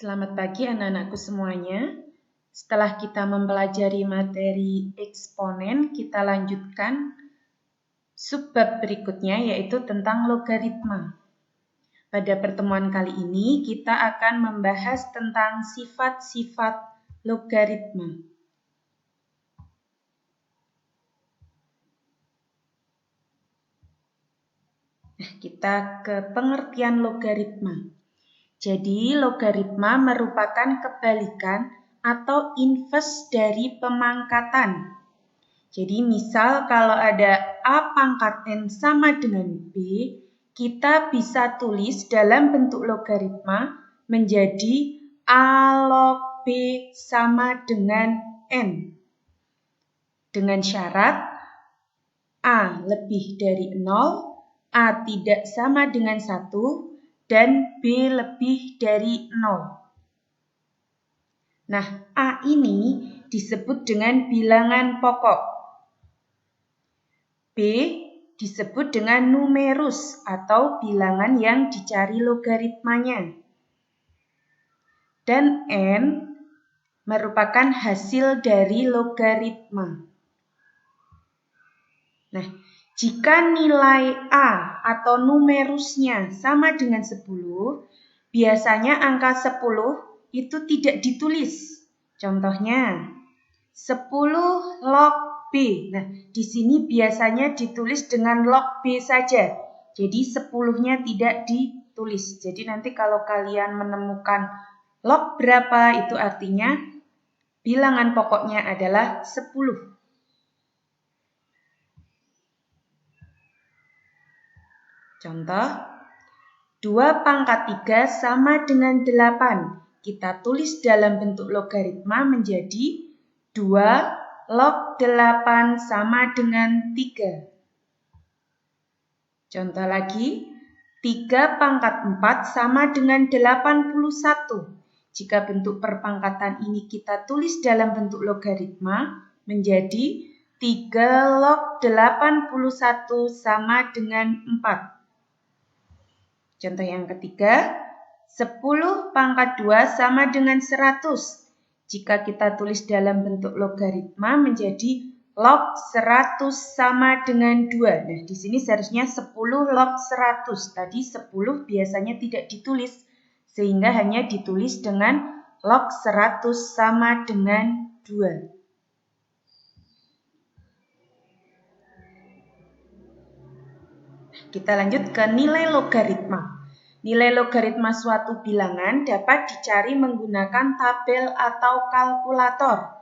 Selamat pagi anak-anakku semuanya. Setelah kita mempelajari materi eksponen, kita lanjutkan subbab berikutnya yaitu tentang logaritma. Pada pertemuan kali ini kita akan membahas tentang sifat-sifat logaritma. Kita ke pengertian logaritma. Jadi, logaritma merupakan kebalikan atau inverse dari pemangkatan. Jadi, misal kalau ada A pangkat N sama dengan B, kita bisa tulis dalam bentuk logaritma menjadi A log B sama dengan N. Dengan syarat A lebih dari 0, A tidak sama dengan 1, dan B lebih dari 0. Nah, A ini disebut dengan bilangan pokok. B disebut dengan numerus atau bilangan yang dicari logaritmanya. Dan N merupakan hasil dari logaritma. Nah, jika nilai A atau numerusnya sama dengan 10, biasanya angka 10 itu tidak ditulis. Contohnya, 10 log B. Nah, di sini biasanya ditulis dengan log B saja. Jadi 10-nya tidak ditulis. Jadi nanti kalau kalian menemukan log berapa, itu artinya bilangan pokoknya adalah 10. Contoh, 2 pangkat 3 sama dengan 8. Kita tulis dalam bentuk logaritma menjadi 2 log 8 sama dengan 3. Contoh lagi, 3 pangkat 4 sama dengan 81. Jika bentuk perpangkatan ini kita tulis dalam bentuk logaritma menjadi 3 log 81 sama dengan 4. Contoh yang ketiga, 10 pangkat 2 sama dengan 100. Jika kita tulis dalam bentuk logaritma menjadi log 100 sama dengan 2. Nah, di sini seharusnya 10 log 100. Tadi 10 biasanya tidak ditulis, sehingga hanya ditulis dengan log 100 sama dengan 2. Kita lanjut ke nilai logaritma. Nilai logaritma suatu bilangan dapat dicari menggunakan tabel atau kalkulator.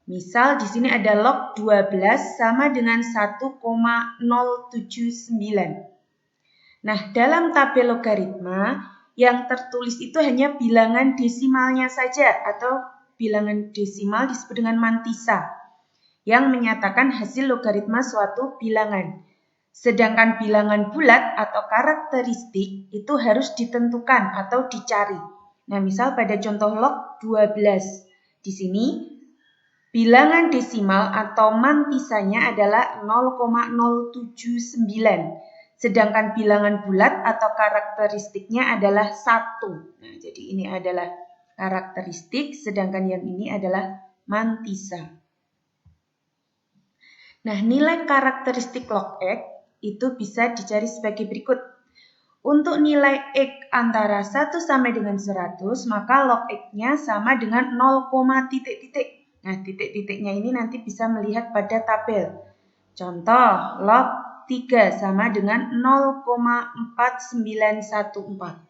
Misal di sini ada log 12 sama dengan 1,079. Nah, dalam tabel logaritma yang tertulis itu hanya bilangan desimalnya saja atau bilangan desimal disebut dengan mantisa yang menyatakan hasil logaritma suatu bilangan. Sedangkan bilangan bulat atau karakteristik itu harus ditentukan atau dicari. Nah, misal pada contoh log 12. Di sini bilangan desimal atau mantisanya adalah 0,079. Sedangkan bilangan bulat atau karakteristiknya adalah 1. Nah, jadi ini adalah karakteristik, sedangkan yang ini adalah mantisa. Nah, nilai karakteristik log X itu bisa dicari sebagai berikut. Untuk nilai X antara 1 sampai dengan 100, maka log X-nya sama dengan 0, titik-titik. Nah, titik-titiknya ini nanti bisa melihat pada tabel. Contoh, log 3 sama dengan 0,4914.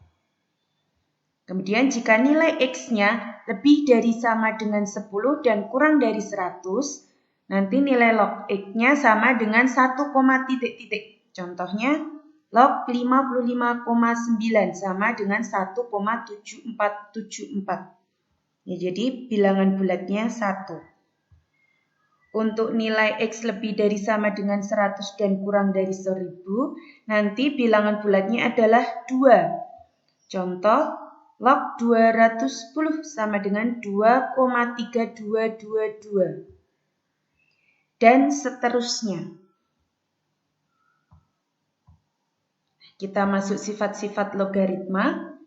Kemudian jika nilai X-nya lebih dari sama dengan 10 dan kurang dari 100, nanti nilai log X-nya sama dengan 1, titik-titik. Contohnya, log 55,9 sama dengan 1,7474. Ya, jadi bilangan bulatnya 1. Untuk nilai X lebih dari sama dengan 100 dan kurang dari 1000, nanti bilangan bulatnya adalah 2. Contoh, log 210 sama dengan 2,3222. Dan seterusnya. Kita masuk sifat-sifat logaritma.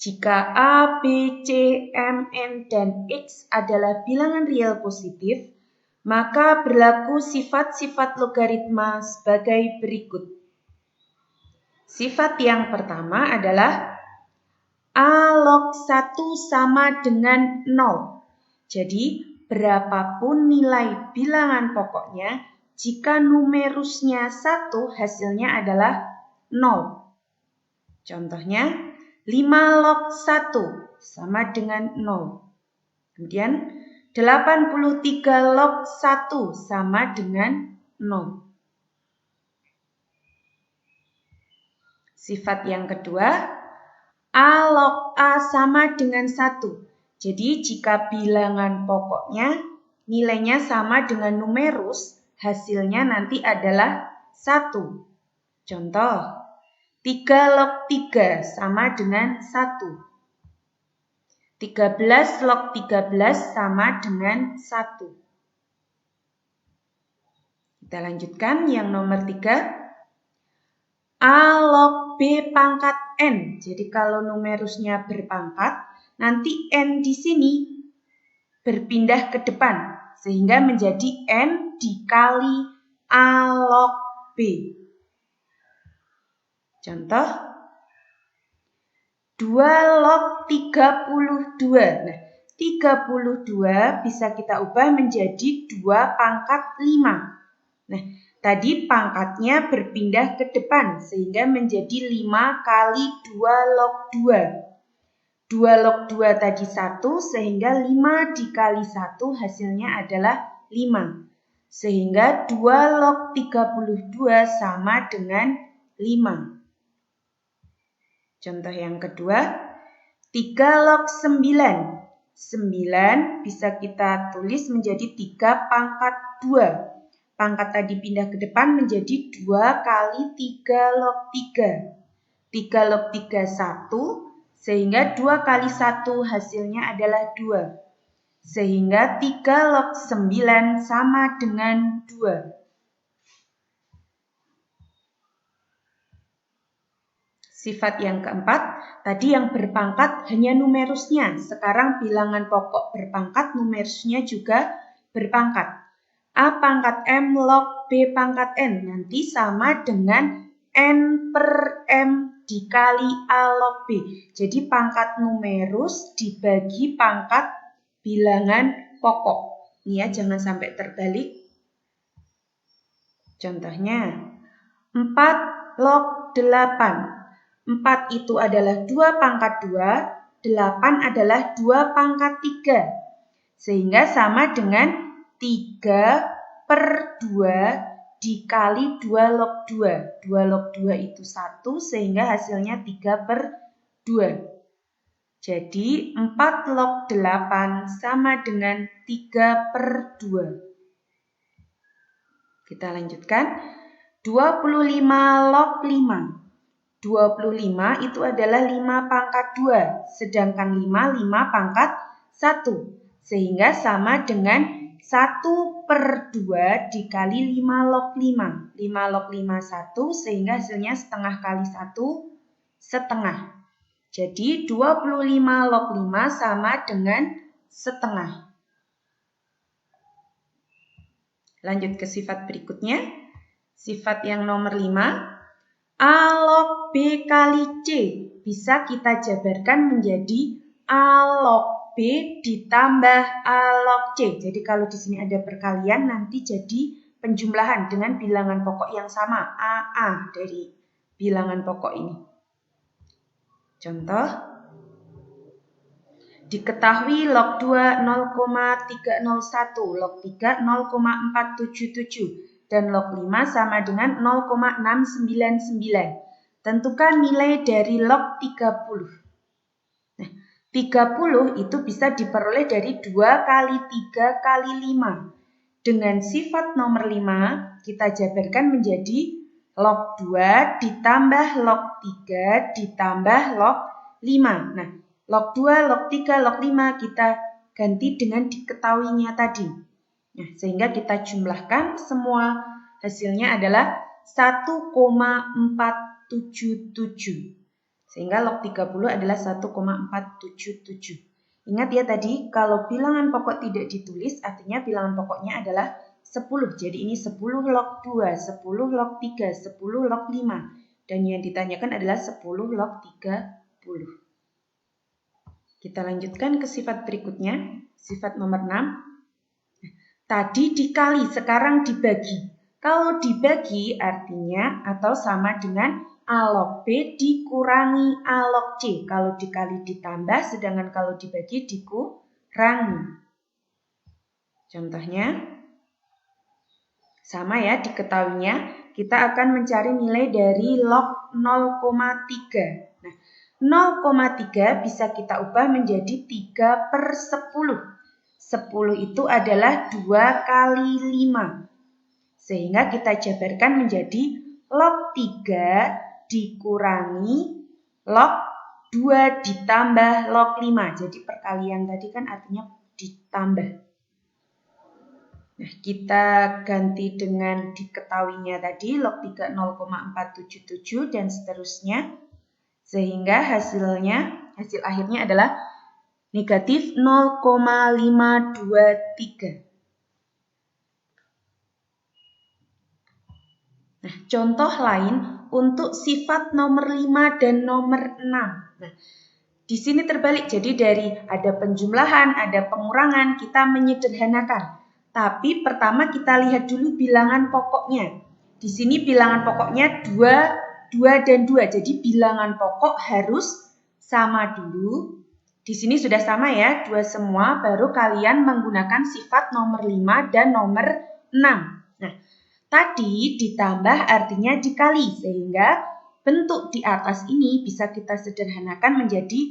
Jika A, B, C, M, N, dan X adalah bilangan real positif, maka berlaku sifat-sifat logaritma sebagai berikut. Sifat yang pertama adalah A log 1 sama dengan 0. Jadi, berapapun nilai bilangan pokoknya, jika numerusnya 1, hasilnya adalah 0. Contohnya, 5 log 1 sama dengan 0. Kemudian, 83 log 1 sama dengan 0. Sifat yang kedua, A log A sama dengan 1. Jadi, jika bilangan pokoknya nilainya sama dengan numerus, hasilnya nanti adalah 1. Contoh, 3 log 3 sama dengan 1. 13 log 13 sama dengan 1. Kita lanjutkan yang nomor 3. A log B pangkat N. Jadi kalau numerusnya berpangkat, nanti N di sini berpindah ke depan, sehingga menjadi N dikali A log B. Contoh, 2 log 32. Nah, 32 bisa kita ubah menjadi 2 pangkat 5. Nah, tadi pangkatnya berpindah ke depan, sehingga menjadi 5 kali 2 log 2. 2 log 2 tadi 1, sehingga 5 dikali 1 hasilnya adalah 5. Sehingga 2 log 32 sama dengan 5. Contoh yang kedua, 3 log 9. 9 bisa kita tulis menjadi 3 pangkat 2. Pangkat tadi pindah ke depan menjadi 2 kali 3 log 3. 3 log 3 1. Sehingga 2 kali 1 hasilnya adalah 2. Sehingga 3 log 9 sama dengan 2. Sifat yang keempat, tadi yang berpangkat hanya numerusnya. Sekarang bilangan pokok berpangkat, numerusnya juga berpangkat. A pangkat M log B pangkat N. Nanti sama dengan N per M dikali A log B. Jadi pangkat numerus dibagi pangkat bilangan pokok. Ini ya, jangan sampai terbalik. Contohnya, 4 log 8. 4 itu adalah 2 pangkat 2, 8 adalah 2 pangkat 3. Sehingga sama dengan 3 per 2 dikali 2 log 2. 2 log 2 itu 1, sehingga hasilnya 3 per 2. Jadi 4 log 8 sama dengan 3 per 2. Kita lanjutkan. 25 log 5. 25 itu adalah 5 pangkat 2, sedangkan 5 pangkat 1. Sehingga sama dengan 1 per 2 dikali 5 log 5. 5 log 5 1, sehingga hasilnya setengah kali 1, setengah. Jadi 25 log 5 sama dengan setengah. Lanjut ke sifat berikutnya. Sifat yang nomor 5. A log B kali C bisa kita jabarkan menjadi A log B ditambah A log C. Jadi kalau di sini ada perkalian nanti jadi penjumlahan dengan bilangan pokok yang sama, AA dari bilangan pokok ini. Contoh, diketahui log 2 0,301, log 3 0,477. Dan log 5 sama dengan 0,699. Tentukan nilai dari log 30. Nah, 30 itu bisa diperoleh dari 2 kali 3 kali 5. Dengan sifat nomor 5, kita jabarkan menjadi log 2 ditambah log 3 ditambah log 5. Nah, log 2, log 3, log 5 kita ganti dengan diketahuinya tadi. Nah, sehingga kita jumlahkan semua hasilnya adalah 1,477. Sehingga log 30 adalah 1,477. Ingat ya tadi, kalau bilangan pokok tidak ditulis, artinya bilangan pokoknya adalah 10. Jadi ini 10 log 2, 10 log 3, 10 log 5. Dan yang ditanyakan adalah 10 log 30. Kita lanjutkan ke sifat berikutnya, sifat nomor 6. Tadi dikali, sekarang dibagi. Kalau dibagi artinya atau sama dengan A log B dikurangi A log C. Kalau dikali ditambah, sedangkan kalau dibagi dikurangi. Contohnya, sama ya diketahuinya, kita akan mencari nilai dari log 0,3. Nah, 0,3 bisa kita ubah menjadi 3/10. 10 itu adalah 2 kali 5. Sehingga kita jabarkan menjadi log 3 dikurangi log 2 ditambah log 5. Jadi perkalian tadi kan artinya ditambah. Nah, kita ganti dengan diketahuinya tadi log 3 0,477 dan seterusnya. Sehingga hasil akhirnya adalah negatif 0,523. Nah, contoh lain untuk sifat nomor 5 dan nomor 6. Nah, di sini terbalik. Jadi dari ada penjumlahan, ada pengurangan, kita menyederhanakan. Tapi pertama kita lihat dulu bilangan pokoknya. Di sini bilangan pokoknya 2, 2 dan 2. Jadi bilangan pokok harus sama dulu. Di sini sudah sama ya, 2 semua, baru kalian menggunakan sifat nomor 5 dan nomor 6. Nah, tadi ditambah artinya dikali, sehingga bentuk di atas ini bisa kita sederhanakan menjadi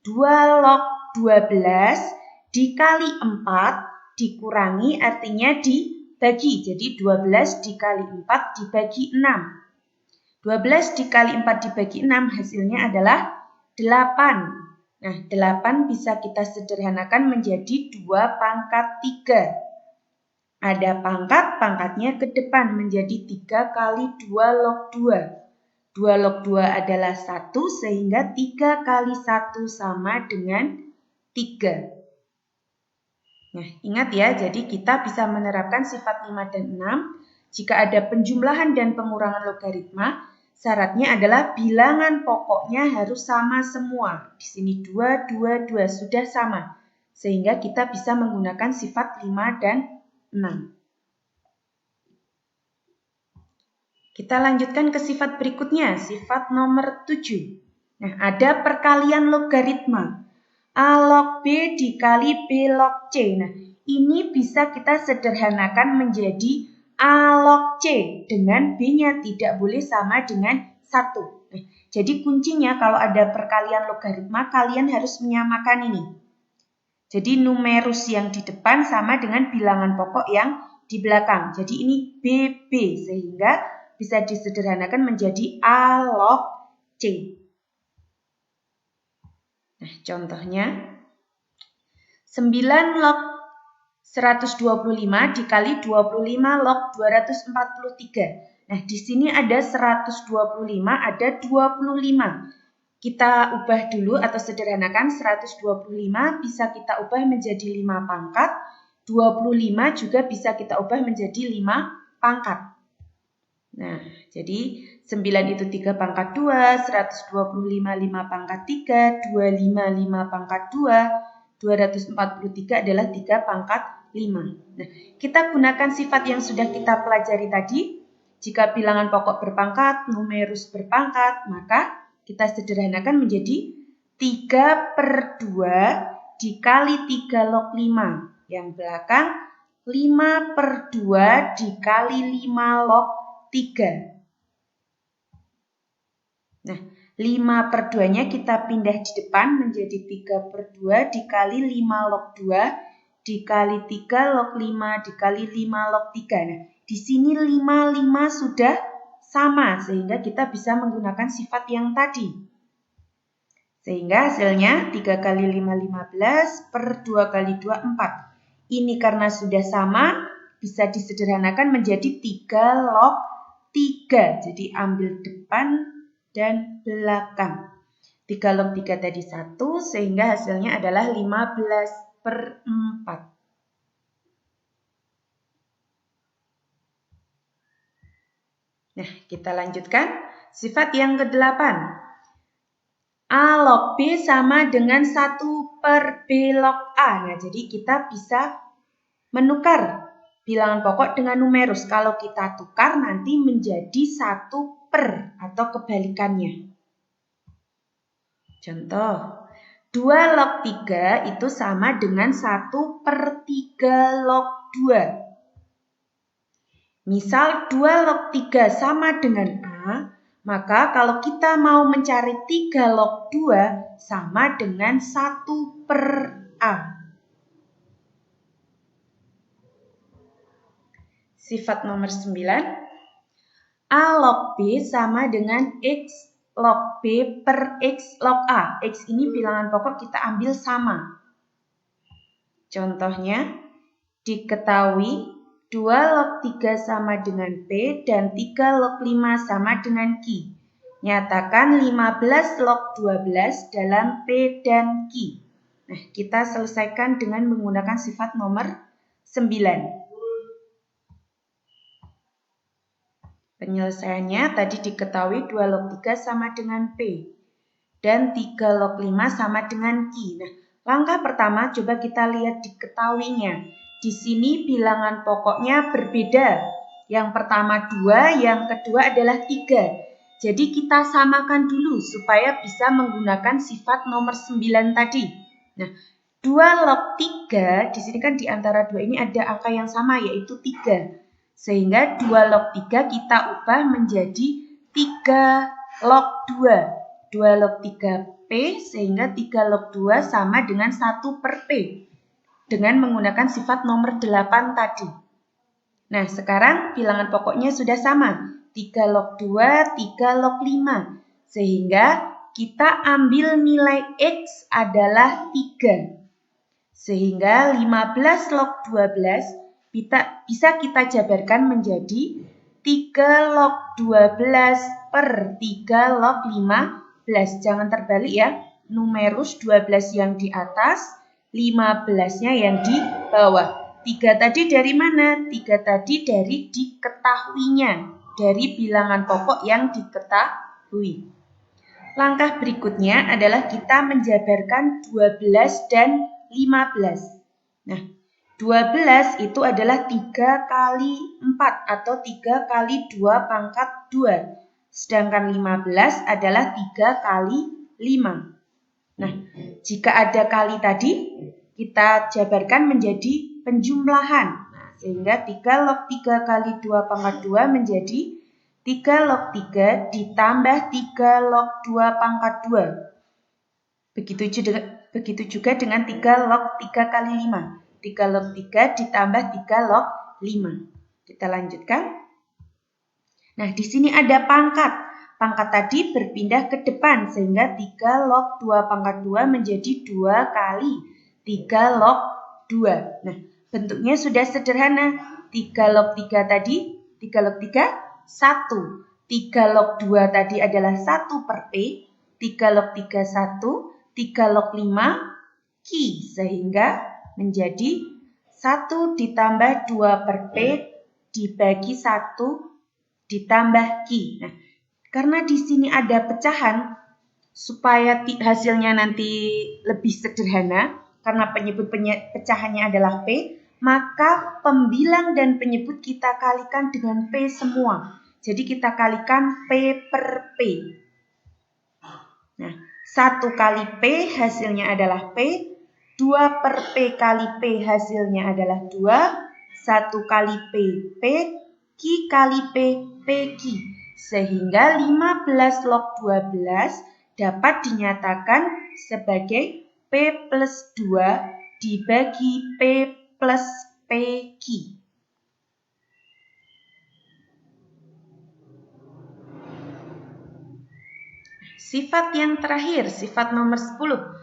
2 log 12 dikali 4 dikurangi artinya dibagi. Jadi 12 dikali 4 dibagi 6. 12 dikali 4 dibagi 6 hasilnya adalah 8. Nah, 8 bisa kita sederhanakan menjadi 2 pangkat 3. Ada pangkat, pangkatnya ke depan menjadi 3 kali 2 log 2. 2 log 2 adalah 1 sehingga 3 kali 1 sama dengan 3. Nah, ingat ya, jadi kita bisa menerapkan sifat 5 dan 6. Jika ada penjumlahan dan pengurangan logaritma, syaratnya adalah bilangan pokoknya harus sama semua. Di sini 2, 2, 2 sudah sama. Sehingga kita bisa menggunakan sifat 5 dan 6. Kita lanjutkan ke sifat berikutnya, sifat nomor 7. Nah, ada perkalian logaritma. A log B dikali B log C. Nah, ini bisa kita sederhanakan menjadi A log C dengan B-nya tidak boleh sama dengan 1. Nah, jadi kuncinya kalau ada perkalian logaritma, kalian harus menyamakan ini. Jadi numerus yang di depan sama dengan bilangan pokok yang di belakang. Jadi ini BB sehingga bisa disederhanakan menjadi A log C. Nah, contohnya 9 log 125 dikali 25 log 243. Nah, di sini ada 125, ada 25. Kita ubah dulu atau sederhanakan 125 bisa kita ubah menjadi 5 pangkat. 25 juga bisa kita ubah menjadi 5 pangkat. Nah, jadi 9 itu 3 pangkat 2, 125 5 pangkat 3, 25 5 pangkat 2, 243 adalah 3 pangkat 5. Nah, kita gunakan sifat yang sudah kita pelajari tadi. Jika bilangan pokok berpangkat, numerus berpangkat, maka kita sederhanakan menjadi 3/2 dikali 3 log 5. Yang belakang 5/2 dikali 5 log 3. Nah, 5/2-nya kita pindah di depan menjadi 3/2 dikali 5 log 2 dikali 3 log 5 dikali 5 log 3. Nah, di sini 5 sudah sama sehingga kita bisa menggunakan sifat yang tadi. Sehingga hasilnya 3 kali 5 15 per 2 kali 2 4. Ini karena sudah sama bisa disederhanakan menjadi 3 log 3. Jadi ambil depan dan belakang. 3 log 3 tadi 1, sehingga hasilnya adalah 15/4. Nah, kita lanjutkan. Sifat yang ke-8. A log B sama dengan 1/B log A. Nah, jadi kita bisa menukar bilangan pokok dengan numerus. Kalau kita tukar nanti menjadi 1/, atau kebalikannya. Contoh, 2 log 3 itu sama dengan 1/3 log 2. Misal 2 log 3 sama dengan A, maka kalau kita mau mencari 3 log 2 sama dengan 1/A. Sifat nomor 9. A log B sama dengan X log B per X log A. X ini bilangan pokok kita ambil sama. Contohnya, diketahui 2 log 3 sama dengan P dan 3 log 5 sama dengan Q. Nyatakan 15 log 12 dalam P dan Q. Nah, kita selesaikan dengan menggunakan sifat nomor 9. Penyelesaiannya tadi diketahui 2 log 3 sama dengan P dan 3 log 5 sama dengan Q. Nah, langkah pertama coba kita lihat diketahuinya. Di sini bilangan pokoknya berbeda. Yang pertama 2, yang kedua adalah 3. Jadi kita samakan dulu supaya bisa menggunakan sifat nomor 9 tadi. Nah, 2 log 3, di sini kan di antara 2 ini ada angka yang sama yaitu 3. Sehingga 2 log 3 kita ubah menjadi 3 log 2. 2 log 3P sehingga 3 log 2 sama dengan 1/P. Dengan menggunakan sifat nomor 8 tadi. Nah, sekarang bilangan pokoknya sudah sama. 3 log 2, 3 log 5. Sehingga kita ambil nilai X adalah 3. Sehingga 15 log 12 bisa kita jabarkan menjadi 3 log 12 per 3 log 15. Jangan terbalik ya. Numerus 12 yang di atas, 15-nya yang di bawah. 3 tadi dari mana? 3 tadi dari diketahuinya. Dari bilangan pokok yang diketahui. Langkah berikutnya adalah kita menjabarkan 12 dan 15. Nah, 12 itu adalah 3 kali 4 atau 3 kali 2 pangkat 2. Sedangkan 15 adalah 3 kali 5. Nah, jika ada kali tadi, kita jabarkan menjadi penjumlahan. Nah, sehingga 3 log 3 kali 2 pangkat 2 menjadi 3 log 3 ditambah 3 log 2 pangkat 2. Begitu juga dengan 3 log 3 kali 5. 3 log 3 ditambah 3 log 5. Kita lanjutkan. Nah, di sini ada pangkat. Pangkat tadi berpindah ke depan sehingga 3 log 2 pangkat 2 menjadi 2 kali 3 log 2. Nah, bentuknya sudah sederhana. 3 log 3 tadi, 3 log 3, 1. 3 log 2 tadi adalah 1/P. 3 log 3, 1. 3 log 5, Q. Sehingga menjadi 1 ditambah 2/P dibagi 1 ditambah Q. Nah, karena di sini ada pecahan, supaya hasilnya nanti lebih sederhana, karena penyebut pecahannya adalah P, maka pembilang dan penyebut kita kalikan dengan P semua. Jadi kita kalikan P/P. Nah, 1 kali P hasilnya adalah P. 2/P kali P hasilnya adalah 2. 1 kali P, P. Q kali P, PQ. Sehingga 15 log 12 dapat dinyatakan sebagai P plus 2 dibagi P plus PQ. Sifat yang terakhir, sifat nomor 10.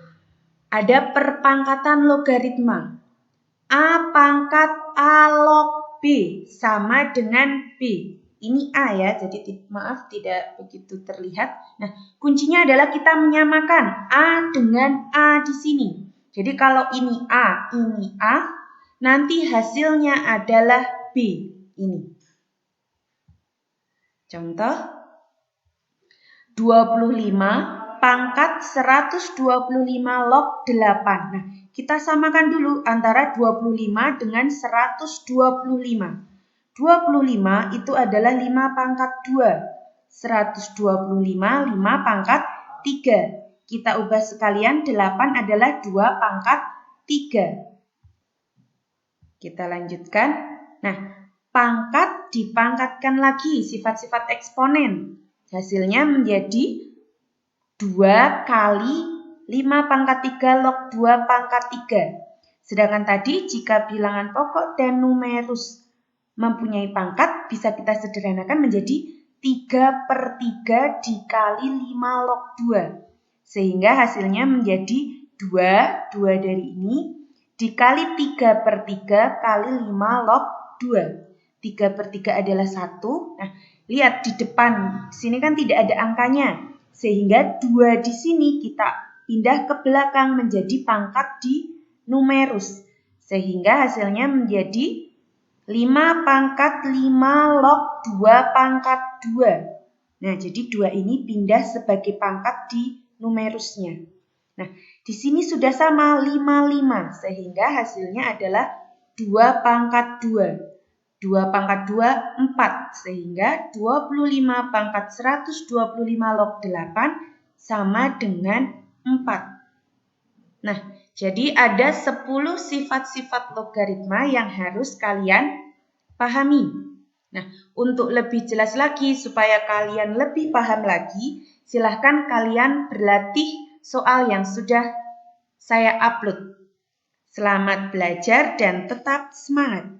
Ada perpangkatan logaritma. A pangkat A log B sama dengan B. Ini A ya, jadi maaf tidak begitu terlihat. Nah, kuncinya adalah kita menyamakan A dengan A di sini. Jadi kalau ini A, nanti hasilnya adalah B. Ini. Contoh, 25 pangkat 125 log 8. Nah, kita samakan dulu antara 25 dengan 125. 25 itu adalah 5 pangkat 2. 125, 5 pangkat 3. Kita ubah sekalian, 8 adalah 2 pangkat 3. Kita lanjutkan. Nah, pangkat dipangkatkan lagi sifat-sifat eksponen. Hasilnya menjadi 2 kali 5 pangkat 3 log 2 pangkat 3. Sedangkan tadi jika bilangan pokok dan numerus mempunyai pangkat, bisa kita sederhanakan menjadi 3/3 dikali 5 log 2. Sehingga hasilnya menjadi 2 dari ini, dikali 3/3 kali 5 log 2. 3/3 adalah 1. Nah, lihat di depan, sini kan tidak ada angkanya. Sehingga 2 di sini kita pindah ke belakang menjadi pangkat di numerus. Sehingga hasilnya menjadi 5 pangkat 5 log 2 pangkat 2. Nah, jadi 2 ini pindah sebagai pangkat di numerusnya. Nah, di sini sudah sama 5, sehingga hasilnya adalah 2 pangkat 2. 2 pangkat 2, 4. Sehingga 25 pangkat 125 log 8 sama dengan 4. Nah, jadi ada 10 sifat-sifat logaritma yang harus kalian pahami. Nah, untuk lebih jelas lagi supaya kalian lebih paham lagi, silahkan kalian berlatih soal yang sudah saya upload. Selamat belajar dan tetap semangat!